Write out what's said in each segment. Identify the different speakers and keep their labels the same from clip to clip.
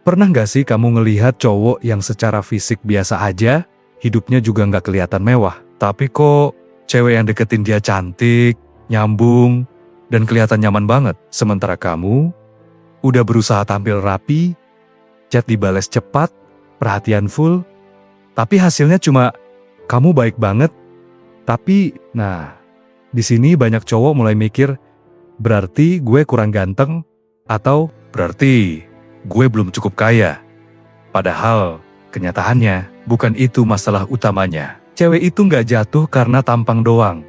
Speaker 1: Pernah nggak sih kamu ngelihat cowok yang secara fisik biasa aja, hidupnya juga nggak kelihatan mewah, tapi kok cewek yang deketin dia cantik, nyambung, dan kelihatan nyaman banget. Sementara kamu udah berusaha tampil rapi, chat dibales cepat, perhatian full, tapi hasilnya cuma kamu baik banget. Tapi, di sini banyak cowok mulai mikir, berarti gue kurang ganteng, atau berarti gue belum cukup kaya. Padahal, kenyataannya, bukan itu masalah utamanya. Cewek itu nggak jatuh karena tampang doang.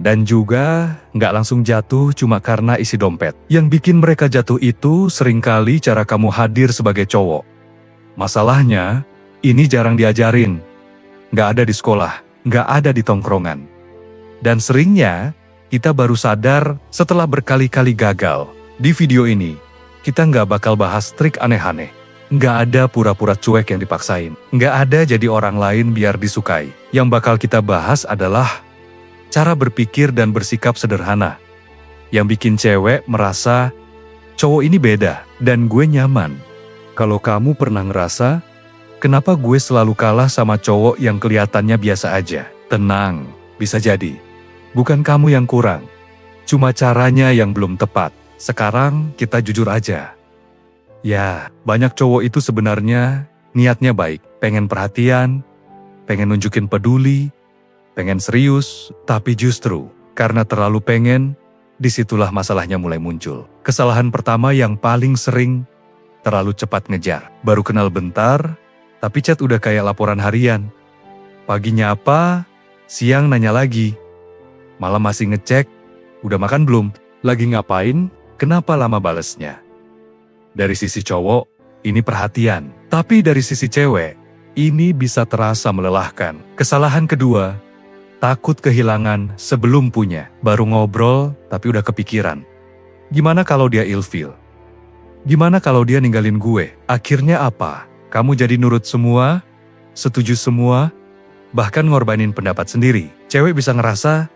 Speaker 1: Dan juga nggak langsung jatuh cuma karena isi dompet. Yang bikin mereka jatuh itu seringkali cara kamu hadir sebagai cowok. Masalahnya, ini jarang diajarin. Nggak ada di sekolah, nggak ada di tongkrongan. Dan seringnya, kita baru sadar setelah berkali-kali gagal. Di video ini, kita nggak bakal bahas trik aneh-aneh. Nggak ada pura-pura cuek yang dipaksain. Nggak ada jadi orang lain biar disukai. Yang bakal kita bahas adalah cara berpikir dan bersikap sederhana. Yang bikin cewek merasa, cowok ini beda, dan gue nyaman. Kalau kamu pernah ngerasa, kenapa gue selalu kalah sama cowok yang kelihatannya biasa aja? Tenang, bisa jadi. Bukan kamu yang kurang. Cuma caranya yang belum tepat. Sekarang kita jujur aja. Ya, banyak cowok itu sebenarnya niatnya baik. Pengen perhatian, pengen nunjukin peduli, pengen serius, tapi justru karena terlalu pengen, disitulah masalahnya mulai muncul. Kesalahan pertama yang paling sering, terlalu cepat ngejar. Baru kenal bentar, tapi chat udah kayak laporan harian. Paginya apa, siang nanya lagi. Malam masih ngecek, udah makan belum? Lagi ngapain? Kenapa lama balesnya? Dari sisi cowok, ini perhatian. Tapi dari sisi cewek, ini bisa terasa melelahkan. Kesalahan kedua, takut kehilangan sebelum punya. Baru ngobrol, tapi udah kepikiran. Gimana kalau dia ilfil? Gimana kalau dia ninggalin gue? Akhirnya apa? Kamu jadi nurut semua, setuju semua, bahkan ngorbanin pendapat sendiri. Cewek bisa ngerasa,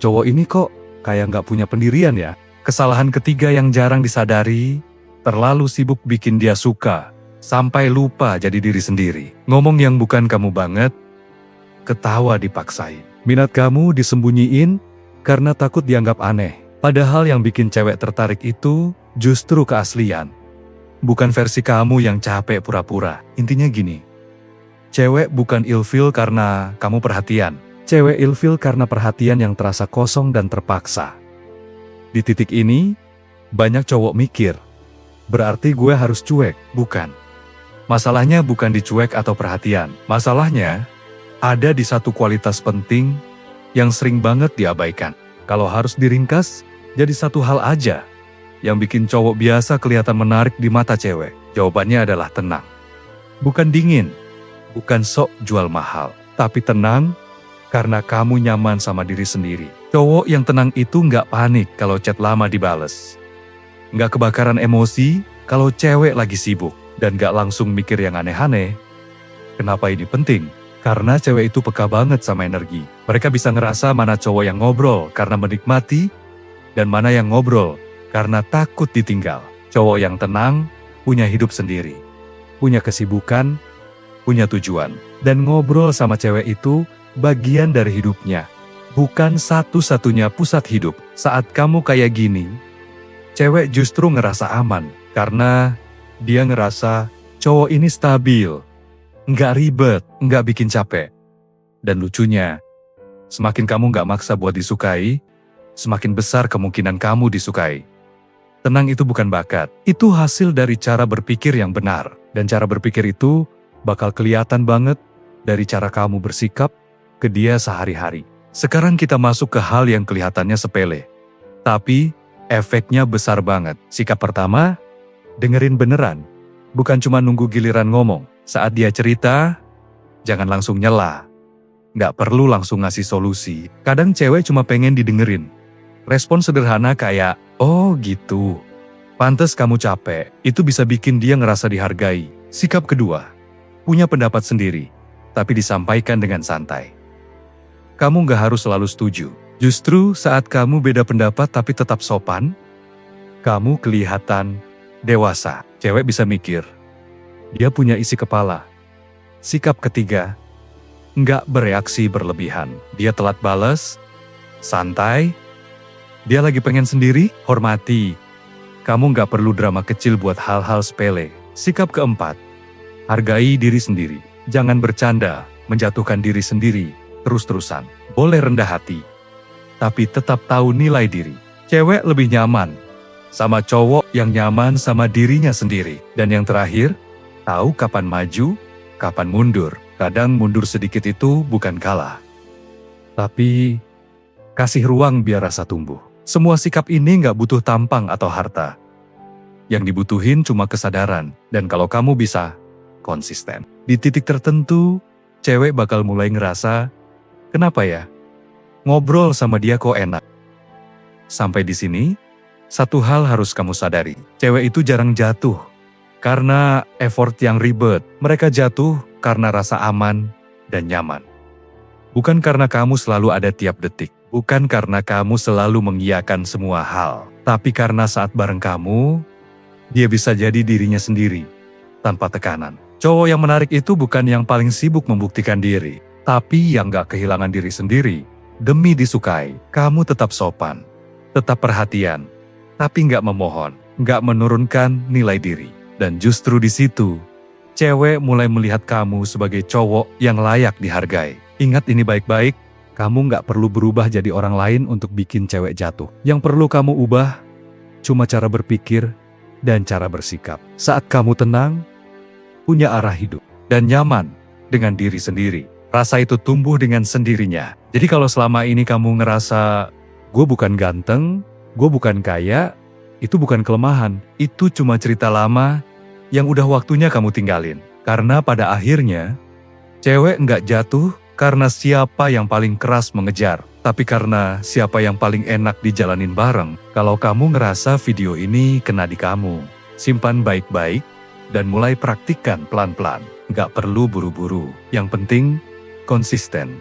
Speaker 1: cowok ini kok kayak nggak punya pendirian ya? Kesalahan ketiga yang jarang disadari, terlalu sibuk bikin dia suka, sampai lupa jadi diri sendiri. Ngomong yang bukan kamu banget, ketawa dipaksain. Minat kamu disembunyiin karena takut dianggap aneh. Padahal yang bikin cewek tertarik itu justru keaslian. Bukan versi kamu yang capek pura-pura. Intinya gini, cewek bukan ilfil karena kamu perhatian. Cewek ilfil karena perhatian yang terasa kosong dan terpaksa. Di titik ini, banyak cowok mikir, berarti gue harus cuek, bukan. Masalahnya bukan di cuek atau perhatian. Masalahnya ada di satu kualitas penting yang sering banget diabaikan. Kalau harus diringkas, jadi satu hal aja yang bikin cowok biasa kelihatan menarik di mata cewek. Jawabannya adalah tenang. Bukan dingin, bukan sok jual mahal, tapi tenang karena kamu nyaman sama diri sendiri. Cowok yang tenang itu nggak panik kalau chat lama dibales. Nggak kebakaran emosi kalau cewek lagi sibuk. Dan nggak langsung mikir yang aneh-aneh. Kenapa ini penting? Karena cewek itu peka banget sama energi. Mereka bisa ngerasa mana cowok yang ngobrol karena menikmati, dan mana yang ngobrol karena takut ditinggal. Cowok yang tenang punya hidup sendiri, punya kesibukan, punya tujuan. Dan ngobrol sama cewek itu bagian dari hidupnya, bukan satu-satunya pusat hidup. Saat kamu kayak gini, cewek justru ngerasa aman, karena dia ngerasa cowok ini stabil, nggak ribet, nggak bikin capek. Dan lucunya, semakin kamu nggak maksa buat disukai, semakin besar kemungkinan kamu disukai. Tenang itu bukan bakat, itu hasil dari cara berpikir yang benar. Dan cara berpikir itu bakal kelihatan banget dari cara kamu bersikap ke dia sehari-hari. Sekarang kita masuk ke hal yang kelihatannya sepele, tapi efeknya besar banget. Sikap pertama, dengerin beneran, bukan cuma nunggu giliran ngomong. Saat dia cerita, jangan langsung nyela. Nggak perlu langsung ngasih solusi. Kadang cewek cuma pengen didengerin. Respon sederhana kayak, oh gitu, pantes kamu capek. Itu bisa bikin dia ngerasa dihargai. Sikap kedua, punya pendapat sendiri, tapi disampaikan dengan santai. Kamu nggak harus selalu setuju. Justru saat kamu beda pendapat tapi tetap sopan, kamu kelihatan dewasa. Cewek bisa mikir. Dia punya isi kepala. Sikap ketiga, nggak bereaksi berlebihan. Dia telat balas, santai. Dia lagi pengen sendiri, hormati. Kamu nggak perlu drama kecil buat hal-hal sepele. Sikap keempat, hargai diri sendiri. Jangan bercanda, menjatuhkan diri sendiri, terus-terusan. Boleh rendah hati, tapi tetap tahu nilai diri. Cewek lebih nyaman sama cowok yang nyaman sama dirinya sendiri. Dan yang terakhir, tahu kapan maju, kapan mundur. Kadang mundur sedikit itu bukan kalah, tapi kasih ruang biar rasa tumbuh. Semua sikap ini nggak butuh tampang atau harta. Yang dibutuhin cuma kesadaran, dan kalau kamu bisa konsisten. Di titik tertentu, cewek bakal mulai ngerasa, kenapa ya? Ngobrol sama dia kok enak. Sampai di sini, satu hal harus kamu sadari. Cewek itu jarang jatuh karena effort yang ribet. Mereka jatuh karena rasa aman dan nyaman. Bukan karena kamu selalu ada tiap detik. Bukan karena kamu selalu mengiyakan semua hal. Tapi karena saat bareng kamu, dia bisa jadi dirinya sendiri, tanpa tekanan. Cowok yang menarik itu bukan yang paling sibuk membuktikan diri, tapi yang gak kehilangan diri sendiri. Demi disukai, kamu tetap sopan, tetap perhatian, tapi gak memohon, gak menurunkan nilai diri. Dan justru di situ, cewek mulai melihat kamu sebagai cowok yang layak dihargai. Ingat ini baik-baik, kamu gak perlu berubah jadi orang lain untuk bikin cewek jatuh. Yang perlu kamu ubah, cuma cara berpikir dan cara bersikap. Saat kamu tenang, punya arah hidup, dan nyaman dengan diri sendiri, rasa itu tumbuh dengan sendirinya. Jadi kalau selama ini kamu ngerasa, gue bukan ganteng, gue bukan kaya, itu bukan kelemahan, itu cuma cerita lama yang udah waktunya kamu tinggalin. Karena pada akhirnya, cewek nggak jatuh karena siapa yang paling keras mengejar, tapi karena siapa yang paling enak dijalanin bareng. Kalau kamu ngerasa video ini kena di kamu, simpan baik-baik dan mulai praktikkan pelan-pelan. Nggak perlu buru-buru, yang penting konsisten.